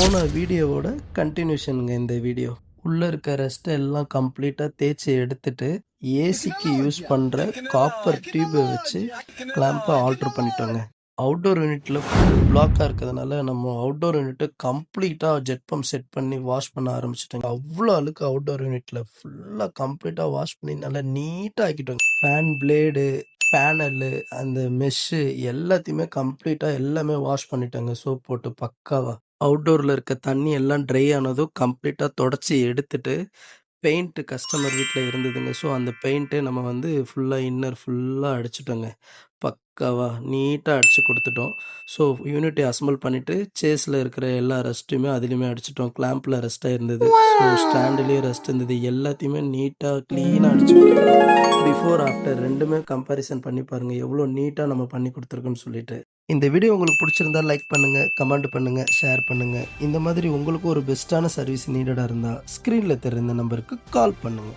போன வீடியோவோட கண்டினியூஷனுங்க இந்த வீடியோ. உள்ள இருக்க ரெஸ்ட் எல்லாம் கம்ப்ளீட்டா தேய்ச்சி எடுத்துட்டு, ஏசிக்கு யூஸ் பண்ற காப்பர் டியூப வச்சு கிளாம்ப ஆல்டர் பண்ணிட்டோங்க. அவுட்டோர் யூனிட்ல ஃபுல் பிளாக்கா இருக்கிறதுனால, நம்ம அவுட்டோர் யூனிட்ட கம்ப்ளீட்டா ஜெட் பம்ப் செட் பண்ணி வாஷ் பண்ண ஆரம்பிச்சுட்டோங்க. அவ்ளோ அழுக்கு அவுட்டோர் யூனிட்ல ஃபுல்லா கம்ப்ளீட்டா வாஷ் பண்ணி நல்லா நீட்டா ஆக்கிட்டோங்க. ஃபேன் பிளேடு, பேனலு, அந்த மெஷ்ஷு எல்லாத்தையுமே கம்ப்ளீட்டா எல்லாமே வாஷ் பண்ணிட்டோங்க சோப் போட்டு பக்காவா. அவுட்டோர்ல இருக்க தண்ணி எல்லாம் ட்ரை ஆனதும் கம்ப்ளீட்டா தொடச்சி எடுத்துட்டு, பெயிண்ட் கஸ்டமர் வீட்ல இருந்ததுங்க. ஸோ அந்த பெயிண்ட்டே நம்ம வந்து ஃபுல்லா இன்னர் ஃபுல்லா அடிச்சுட்டோங்க. பக்காவா நீட்டா அடிச்சு குடுத்துட்டோம். ஸோ யூனிட்ட அசெம்பிள் பண்ணிட்டு, சேஸ்ல இருக்கிற எல்லா ரஸ்ட்டையுமே அதிலயுமே அடிச்சுட்டோம். கிளாம்ப்ல ரஸ்ட்டா இருந்தது. ஸோ ஸ்டாண்டுலயும் ரஸ்ட் இருந்தது. எல்லாத்தையுமே நீட்டா கிளீனா அடிச்சு குடுத்துட்டோம். பிஃபோர், ஆஃப்டர் 2மே கம்பேரிசன் பண்ணி பாருங்க. எவ்வளோ நீட்டா நம்ம பண்ணி குடுத்துருக்கோம்னு சொல்லிட்டு. இந்த வீடியோ உங்களுக்கு பிடிச்சிருந்தா லைக் பண்ணுங்க, கமெண்ட் பண்ணுங்க, ஷேர் பண்ணுங்க. இந்த மாதிரி உங்களுக்கு ஒரு பெஸ்ட்டான சர்வீஸ் நீடடா இருந்தா, ஸ்க்ரீன்ல தெரிந்த நம்பருக்கு கால் பண்ணுங்க.